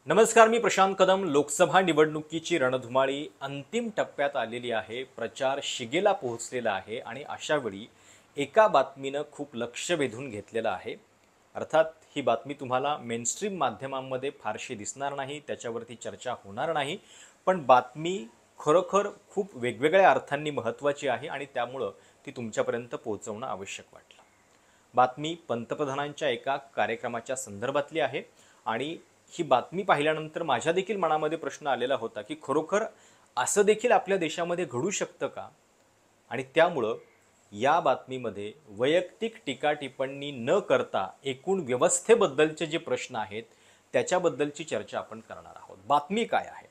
नमस्कार, मी प्रशांत कदम। लोकसभा निवडणुकीची रणधुमाळी अंतिम टप्प्यात आलेली आहे। प्रचार शिगेला पोहोचलेला आहे आणि अशा वेळी एका बातमीनं खूप लक्ष वेधून घेतलेलं आहे। अर्थात ही बातमी तुम्हाला मेनस्ट्रीम माध्यमांमध्ये फारशी दिसणार नाही, त्याच्यावरती चर्चा होणार नाही, पण बातमी खरोखर खूप वेगवेगळ्या अर्थांनी महत्त्वाची आहे आणि त्यामुळं ती तुमच्यापर्यंत पोहोचवणं आवश्यक वाटलं। बातमी पंतप्रधानांच्या एका कार्यक्रमाच्या संदर्भातली आहे आणि ही बातमी पाहिल्यानंतर माझ्या देखील मनामध्ये प्रश्न आलेला होता की खरोखर असं देखील आपल्या देशामध्ये घडू शकतं का? आणि त्यामुळं या बातमीमध्ये वैयक्तिक टीका टिप्पणी न करता एकूण व्यवस्थेबद्दलचे जे प्रश्न आहेत त्याच्याबद्दलची चर्चा आपण करणार आहोत। बातमी काय आहे?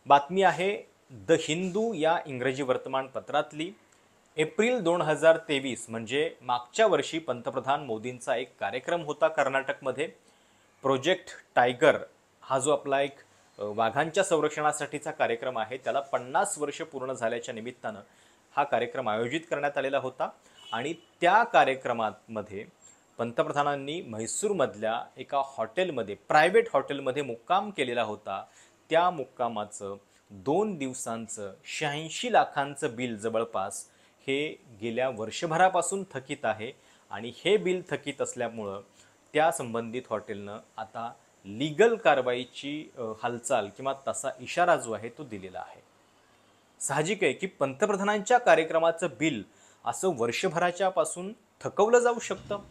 बातमी आहे द हिंदू या इंग्रजी वर्तमानपत्रातली। एप्रिल 2023 म्हणजे मागच्या वर्षी पंतप्रधान मोदींचा एक कार्यक्रम होता कर्नाटकमध्ये। प्रोजेक्ट टायगर हा जो आपला एक वाघांच्या संरक्षणासाठीचा कार्यक्रम आहे, त्याला 50 वर्ष पूर्ण झाल्याच्या निमित्तानं हा कार्यक्रम आयोजित करण्यात आलेला होता आणि त्या कार्यक्रमामध्ये पंतप्रधानांनी म्हैसूरमधल्या एका हॉटेलमध्ये, प्रायव्हेट हॉटेलमध्ये मुक्काम केलेला होता। त्या मुक्कामाचं 2 दिवसांचं 86 लाखांचं बिल जवळपास हे गेल्या वर्षभरापासून थकीत आहे आणि हे बिल थकीत असल्यामुळं त्या संबंधित हॉटेलनं आता लीगल कारवाईची हालचाल किंवा तसा इशारा जो आहे तो दिलेला आहे। साहजिक आहे की पंतप्रधानांच्या कार्यक्रमाचं बिल असं वर्षभराच्या पासून थकवलं जाऊ शकतं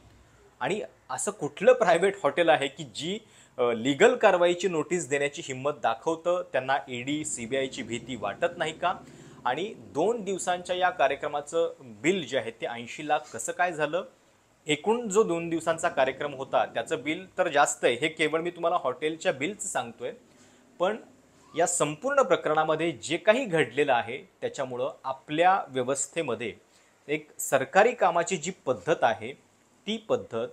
आणि असं कुठलं प्रायव्हेट हॉटेल आहे की जी लीगल कारवाईची नोटीस देण्याची हिंमत दाखवतं? त्यांना ईडी सीबीआयची भीती वाटत नाही का? आणि 2 दिवसांच्या या कार्यक्रमाचं बिल जे आहे ते 80 लाख कसं काय झालं? एकूण जो 2 दिवसांचा कार्यक्रम होता त्याचं बिल तर जास्त आहे, हे केवळ मी तुम्हाला हॉटेलच्या बिलचं सांगतोय। पण या संपूर्ण प्रकरणामध्ये जे काही घडलेलं आहे त्याच्यामुळं आपल्या व्यवस्थेमध्ये एक सरकारी कामाची जी पद्धत आहे ती पद्धत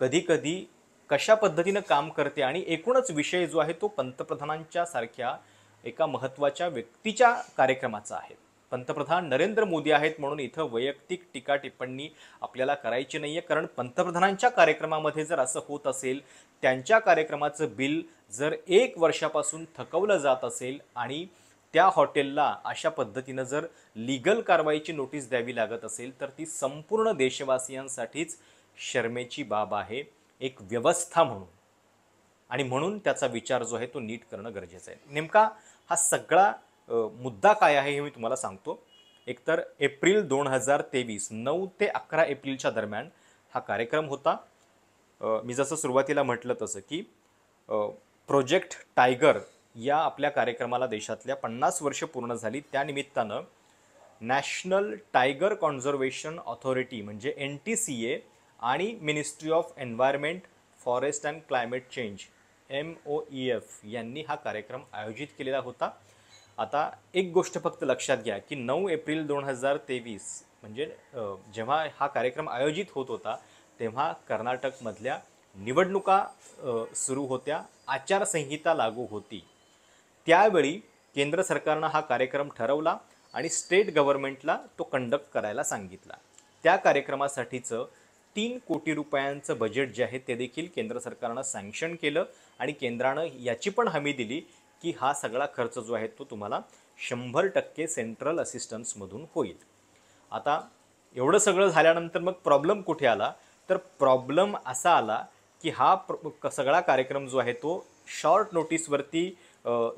कधी-कधी कशा पद्धतीनं काम करते आणि एकूणच विषय जो आहे तो पंतप्रधानांच्या सारख्या एका महत्त्वाच्या व्यक्तीच्या कार्यक्रमाचा आहे। पंतप्रधान नरेंद्र मोदी आहेत म्हणून इथं वैयक्तिक टीका टिप्पणी आपल्याला करायची नाहीये, कारण पंतप्रधानांच्या कार्यक्रमामध्ये जर असं होत असेल, त्यांच्या कार्यक्रमाचं बिल जर 1 वर्षापासून थकवलं जात असेल आणि त्या हॉटेलला अशा पद्धतीनं जर लीगल कारवाईची नोटीस द्यावी लागत असेल तर ती संपूर्ण देशवासियांसाठीच शर्मेची बाब आहे एक व्यवस्था म्हणून। आणि म्हणून त्याचा विचार जो आहे तो नीट करणं गरजेचं आहे। नेमका हा सगळा मुद्दा काय आहे हे मी तुम्हाला सांगतो। एकतर एप्रिल 2023 9 ते 11 एप्रिलच्या दरम्यान हा कार्यक्रम होता। मी जसं सुरुवातीला म्हटलं तसं की प्रोजेक्ट टायगर या आपल्या कार्यक्रमाला देशातल्या 50 वर्ष पूर्ण झाली, त्यानिमित्तानं नॅशनल टायगर कॉन्झर्वेशन ऑथॉरिटी म्हणजे NTCA आणि ministry of environment, forest and climate change MOEF यांनी हा कार्यक्रम आयोजित केलेला होता। आता एक गोष्ट फक्त लक्षात घ्या की 9 एप्रिल 2023 म्हणजे जेव्हा हा कार्यक्रम आयोजित होत होता तेव्हा कर्नाटकमधल्या निवडणुका सुरू होत्या, आचारसंहिता लागू होती। त्यावेळी केंद्र सरकारनं हा कार्यक्रम ठरवला आणि स्टेट गव्हर्नमेंटला तो कंडक्ट करायला सांगितला। त्या कार्यक्रमासाठीचं 3 कोटी रुपयांचं बजेट जे आहे ते देखील केंद्र सरकारनं सँक्शन केलं आणि केंद्रानं याची पण हमी दिली की हा सगळा खर्च जो आहे तो तुम्हाला 100% सेंट्रल असिस्टन्समधून होईल। आता एवढं सगळं झाल्यानंतर मग प्रॉब्लेम कुठे आला? तर प्रॉब्लेम असा आला की हा सगळा कार्यक्रम जो आहे तो शॉर्ट नोटीसवरती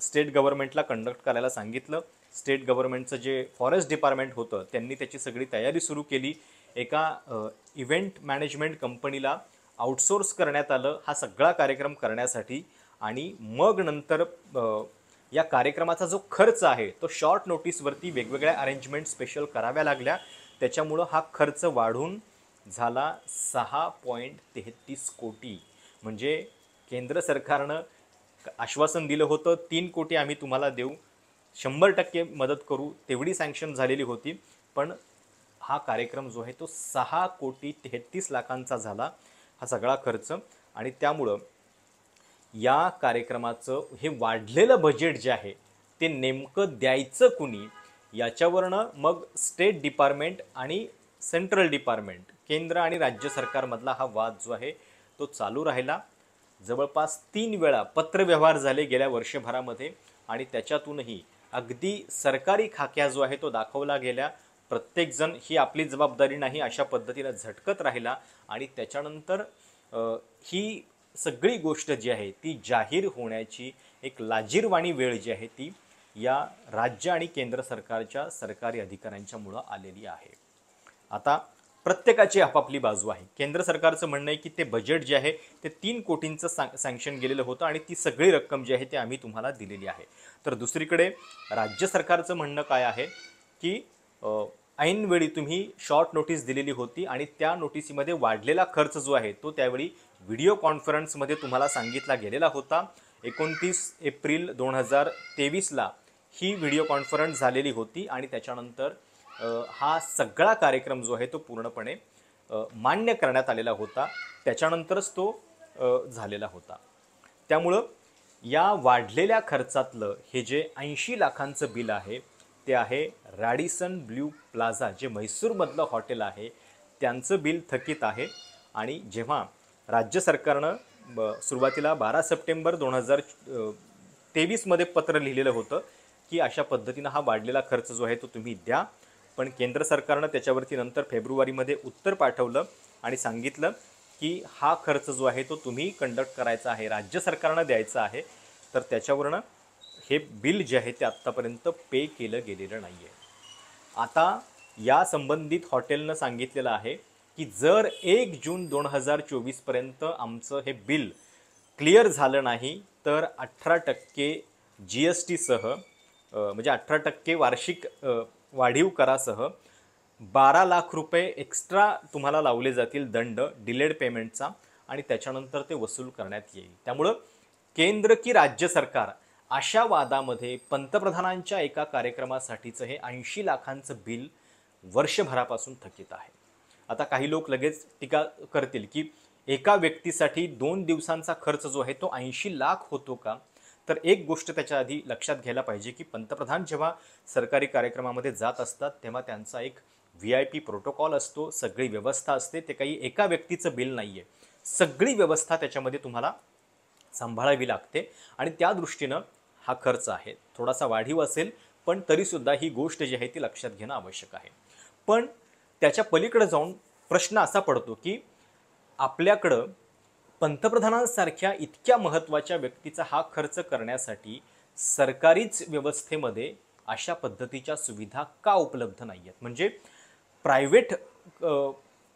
स्टेट गव्हर्नमेंटला कंडक्ट करायला सांगितलं। स्टेट गव्हर्नमेंटचं जे फॉरेस्ट डिपार्टमेंट होतं त्यांनी त्याची सगळी तयारी सुरू केली। एका इव्हेंट मॅनेजमेंट कंपनीला आउटसोर्स करण्यात आलं हा सगळा कार्यक्रम करण्यासाठी आणि मग नंतर या कार्यक्रमाचा जो खर्च आहे तो शॉर्ट नोटीसवरती वेगवेगळ्या अरेंजमेंट स्पेशल कराव्या लागल्या, त्याच्यामुळं हा खर्च वाढून झाला 6.33 कोटी। म्हणजे केंद्र सरकारनं आश्वासन दिलं होतं 3 कोटी आम्ही तुम्हाला देऊ, 100% मदत करू, तेवढी सँक्शन झालेली होती, पण हा कार्यक्रम जो आहे तो 6.33 कोटी झाला हा सगळा खर्च। आणि त्यामुळं या कार्यक्रमाचं हे वाढलेलं बजेट जे आहे ते नेमकं द्यायचं कुणी याच्यावरनं मग स्टेट डिपार्टमेंट आणि सेंट्रल डिपार्टमेंट, केंद्र आणि राज्य सरकारमधला हा वाद जो आहे तो चालू राहिला। जवळपास 3 वेळा पत्रव्यवहार झाले गेल्या वर्षभरामध्ये आणि त्याच्यातूनही अगदी सरकारी खाक्या जो आहे तो दाखवला गेल्या. प्रत्येकजण ही आपली जबाबदारी नाही अशा पद्धतीनं झटकत राहिला आणि त्याच्यानंतर ही सगळी गोष्ट जी आहे ती जाहीर होण्याची एक लाजिरवाणी वेळ जी आहे ती या राज्य आणि केंद्र सरकारच्या सरकारी अधिकाऱ्यांच्यामुळं आलेली आहे. आता प्रत्येकाची आपापली बाजू आहे. केंद्र सरकारचं म्हणणं आहे की ते बजेट जे आहे ते 3 कोटींचं सँक्शन गेलेलं होतं आणि ती सगळी रक्कम जी आहे ती आम्ही तुम्हाला दिलेली आहे. तर दुसरीकडे राज्य सरकारचं म्हणणं काय आहे की ऐनवेळी तुम्ही शॉर्ट नोटीस दिलेली होती आणि त्या नोटिसीमध्ये वाढलेला खर्च जो आहे तो त्यावेळी व्हिडिओ कॉन्फरन्समध्ये तुम्हाला सांगितला गेलेला होता. 29 एप्रिल 2023ला ही व्हिडिओ कॉन्फरन्स झालेली होती आणि त्याच्यानंतर हा सगळा कार्यक्रम जो आहे तो पूर्णपणे मान्य करण्यात आलेला होता. त्याच्यानंतरच तो झालेला होता. त्यामुळं या वाढलेल्या खर्चातलं हे जे 80 लाखांचं बिल आहे ते आहे रॅडिसन ब्ल्यू प्लाझा जे म्हैसूरमधलं हॉटेल आहे त्यांचं बिल थकीत आहे. आणि जेव्हा राज्य सरकारनं सुरुवातीला 12 सप्टेंबर 2023मध्ये पत्र लिहिलेलं होतं की अशा पद्धतीनं हा वाढलेला खर्च जो आहे तो तुम्ही द्या, पण केंद्र सरकारनं त्याच्यावरती नंतर फेब्रुवारीमध्ये उत्तर पाठवलं आणि सांगितलं की हा खर्च जो आहे तो तुम्ही कंडक्ट करायचा आहे, राज्य सरकारनं द्यायचा आहे. तर त्याच्यावरनं हे बिल जे आहे ते आत्तापर्यंत पे केलं गेलेलं नाही आहे. आता या संबंधित हॉटेलनं सांगितलेलं आहे की जर 1 जून 2024पर्यंत आमचं हे बिल क्लिअर झालं नाही तर 18% GST सह म्हणजे 18% वार्षिक वाढीव करासह 12 लाख रुपये एक्स्ट्रा तुम्हाला लावले जातील दंड डिलेड पेमेंटचा आणि त्याच्यानंतर ते वसूल करण्यात येईल. त्यामुळं केंद्र की राज्य सरकार अशा वादामध्ये पंतप्रधानांच्या एका कार्यक्रमासाठीचं हे 80 लाखांचं बिल वर्षभरापासून थकीत आहे. आता काही लोक लगेच टीका करतील की एका व्यक्तीसाठी 2 दिवसांचा खर्च जो आहे तो 80 लाख होतो का? तर एक गोष्ट त्याच्या आधी लक्षात घ्यायला पाहिजे की पंतप्रधान जेव्हा सरकारी कार्यक्रमामध्ये जात असतात तेव्हा त्यांचा एक VIP प्रोटोकॉल असतो, सगळी व्यवस्था असते. ते काही एका व्यक्तीचं बिल नाही आहे, सगळी व्यवस्था त्याच्यामध्ये तुम्हाला सांभाळावी लागते आणि त्या दृष्टीनं हा खर्च आहे. थोडासा वाढीव असेल पण तरीसुद्धा ही गोष्ट जी आहे ती लक्षात घेणं आवश्यक आहे. पण त्याच्या पलीकडे जाऊन प्रश्न असा पडतो की आपल्याकडं पंतप्रधानांसारख्या इतक्या महत्त्वाच्या व्यक्तीचा हा खर्च करण्यासाठी सरकारीच व्यवस्थेमध्ये अशा पद्धतीच्या सुविधा का उपलब्ध नाही आहेत? म्हणजे प्रायव्हेट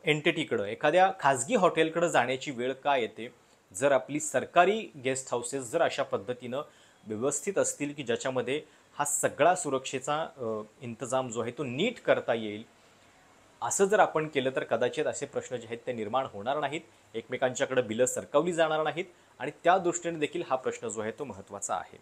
एंटिटीकडं एखाद्या खाजगी हॉटेलकडं जाण्याची वेळ का येते जर आपली सरकारी गेस्ट हाऊसेस जर अशा पद्धतीनं व्यवस्थित असतील की ज्याच्यामध्ये हा सगळा सुरक्षेचा इंतजाम जो आहे तो नीट करता येईल. असं जर आपण केलं तर कदाचित असे प्रश्न जे आहेत ते निर्माण होणार नाहीत, एकमेकांच्याकडे बिलं सरकवली जाणार नाहीत आणि त्या दृष्टीने देखील हा प्रश्न जो आहे तो महत्त्वाचा आहे.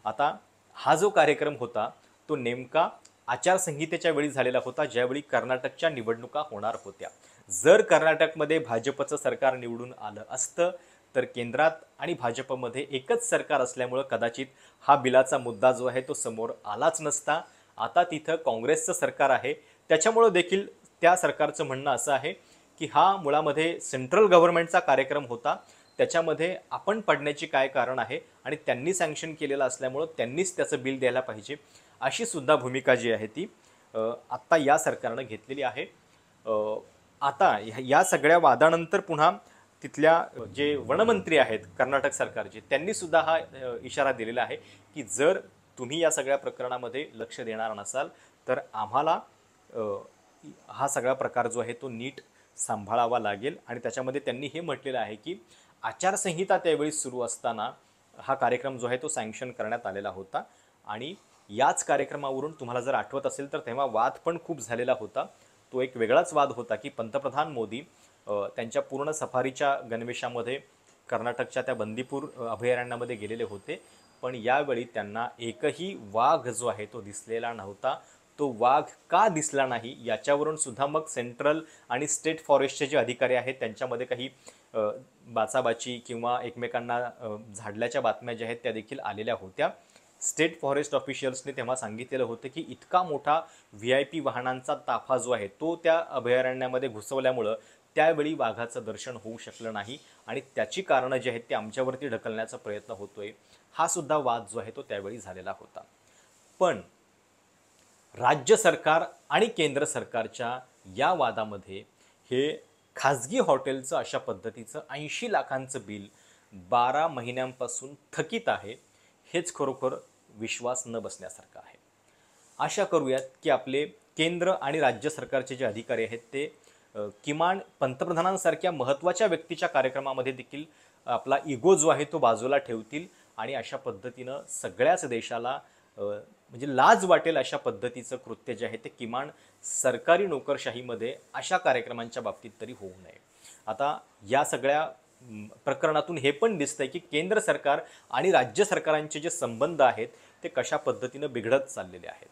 आता हा जो कार्यक्रम होता तो नेमका आचारसंहितेच्या वेळी झालेला होता ज्यावेळी कर्नाटकच्या निवडणुका होणार होत्या. जर कर्नाटकमध्ये भाजपचं सरकार निवडून आलं असतं तर केंद्रात आणि भाजपमध्ये एकच सरकार असल्यामुळं कदाचित हा बिलाचा मुद्दा जो आहे तो समोर आलाच नसता. आता तिथं काँग्रेसचं सरकार आहे, त्याच्यामुळं देखील त्या सरकारचं म्हणणं असं आहे की हा मुळामध्ये सेंट्रल गव्हर्नमेंटचा कार्यक्रम होता, त्याच्यामध्ये आपण पडण्याची काय कारण आहे आणि त्यांनी सँक्शन केलेलं असल्यामुळं त्यांनीच त्याचं बिल द्यायला पाहिजे, अशी सुद्धा भूमिका जी आहे ती आत्ता या सरकारनं घेतलेली आहे. आता या सगळ्या वादानंतर पुन्हा तिथल्या जे वनमंत्री आहेत कर्नाटक सरकारचे त्यांनी सुद्धा हा इशारा दिलेला आहे की जर तुम्ही या सगळ्या प्रकरणामध्ये लक्ष देणार नसाल तर आम्हाला हा सगळा प्रकार जो आहे तो नीट सांभाळावा लागेल. आणि त्याच्यामध्ये त्यांनी हे म्हटलेलं आहे की आचारसंहिता त्यावेळी सुरू असताना हा कार्यक्रम जो आहे तो सँक्शन करण्यात आलेला होता आणि याच कार्यक्रमावरून तुम्हाला जर आठवत असेल तर तेव्हा वाद पण खूप झालेला होता. तो एक वेगळाच वाद होता की पंतप्रधान मोदी त्यांच्या पूर्ण सफारीच्या गणवेशामध्ये कर्नाटकच्या त्या बंदीपूर अभयारण्यामध्ये गेलेले होते, पण यावेळी त्यांना एकही वाघ जो आहे तो दिसलेला नव्हता. तो वाघ का दिसला नाही याच्यावरून सुद्धा मग सेंट्रल आणि स्टेट फॉरेस्टचे जे अधिकारी आहेत त्यांच्यामध्ये काही बाचाबाची किंवा एकमेकांना झाडल्याच्या बातम्या ज्या आहेत त्या देखील आलेल्या होत्या. स्टेट फॉरेस्ट ऑफिशियल्सने तेव्हा सांगितलेलं होतं की इतका मोठा VIP वाहनांचा ताफा जो आहे तो त्या अभयारण्यामध्ये घुसवल्यामुळं त्यावेळी वाघाचं दर्शन होऊ शकलं नाही आणि त्याची कारणं जी आहेत ते आमच्यावरती ढकलण्याचा प्रयत्न होतोय, हा सुद्धा वाद जो आहे तो त्यावेळी झालेला होता. पण राज्य सरकार आणि केंद्र सरकारच्या या वादामध्ये हे खाजगी हॉटेलचं अशा पद्धतीचं 80 लाखांचं बिल 12 महिन्यांपासून थकीत आहे, हेच खरोखर विश्वास न बसण्यासारखं आहे. आशा करूयात की आपले केंद्र आणि राज्य सरकारचे जे अधिकारी आहेत ते किमान पंतप्रधानांसारख्या महत्त्वाच्या व्यक्तीच्या कार्यक्रमामध्ये देखील आपला इगो जो आहे तो बाजूला ठेवतील आणि अशा पद्धतीनं सगळ्याच देशाला म्हणजे लाज वाटेल अशा पद्धतीचं कृत्य जे आहे ते किमान सरकारी नोकरशाहीमध्ये अशा कार्यक्रमांच्या बाबतीत तरी होऊ नये. आता या सगळ्या प्रकरणातून हे पण दिसतंय की केंद्र सरकार आणि राज्य सरकारांचे जे संबंध आहेत ते कशा पद्धतीनं बिघडत चाललेले आहेत.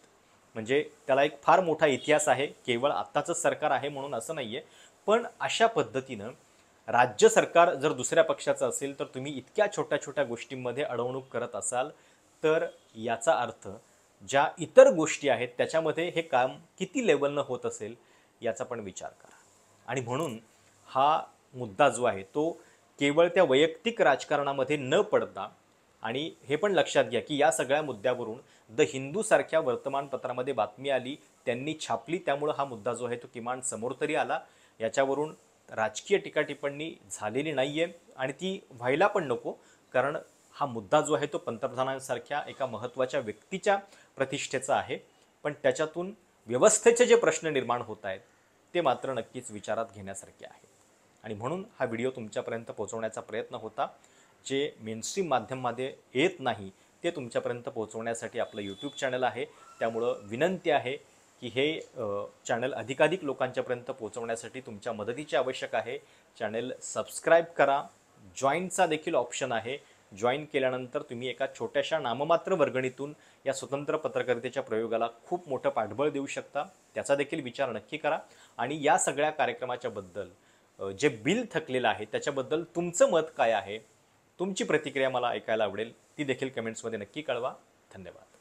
म्हणजे त्याला एक फार मोठा इतिहास आहे, केवळ आत्ताचं सरकार आहे म्हणून असं नाही आहे. पण अशा पद्धतीनं राज्य सरकार जर दुसऱ्या पक्षाचं असेल तर तुम्ही इतक्या छोट्या छोट्या गोष्टींमध्ये अडवणूक करत असाल तर याचा अर्थ ज्या इतर गोष्टी आहेत त्याच्यामध्ये हे काम किती लेवलनं होत असेल याचा पण विचार करा. आणि म्हणून हा मुद्दा जो आहे तो केवळ त्या वैयक्तिक राजकारणामध्ये न पडता, आणि हे पण लक्षात घ्या की या सगळ्या मुद्द्यावरून द हिंदू सारख्या वर्तमानपत्रामध्ये बातमी आली, त्यांनी छापली, त्यामुळं हा मुद्दा जो आहे तो किमान समोर तरी आला. याच्यावरून राजकीय टीकाटिप्पणी झालेली नाही आहे आणि ती व्हायला पण नको, कारण हा मुद्दा जो आहे तो पंतप्रधानांसारख्या एका महत्त्वाच्या व्यक्तीच्या प्रतिष्ठेचा आहे. पण त्याच्यातून व्यवस्थेचे जे प्रश्न निर्माण होत आहेत ते मात्र नक्कीच विचारात घेण्यासारखे आहेत. आणि म्हणून हा व्हिडिओ तुमच्यापर्यंत पोहोचवण्याचा प्रयत्न होता. जे मेनस्ट्रीम माध्यमामध्ये येत नाही ते तुमच्यापर्यंत पोहोचवण्यासाठी आपलं यूट्यूब चॅनल आहे. त्यामुळं विनंती आहे की हे चॅनल अधिकाधिक लोकांच्यापर्यंत पोहोचवण्यासाठी तुमच्या मदतीची आवश्यक आहे. चॅनल सबस्क्राईब करा. जॉईनचा देखील ऑप्शन आहे. जॉईन केल्यानंतर तुम्ही एका छोट्याशा नाममात्र वर्गणीतून या स्वतंत्र पत्रकारितेच्या प्रयोगाला खूप मोठं पाठबळ देऊ शकता. त्याचा देखील विचार नक्की करा. आणि या सगळ्या कार्यक्रमाच्या बद्दल जे बिल थकलेलं आहे त्याच्याबद्दल तुमचं मत काय आहे, तुमची प्रतिक्रिया मला ऐकायला आवडेल. ती देखील कमेंट्समध्ये नक्की कळवा. धन्यवाद.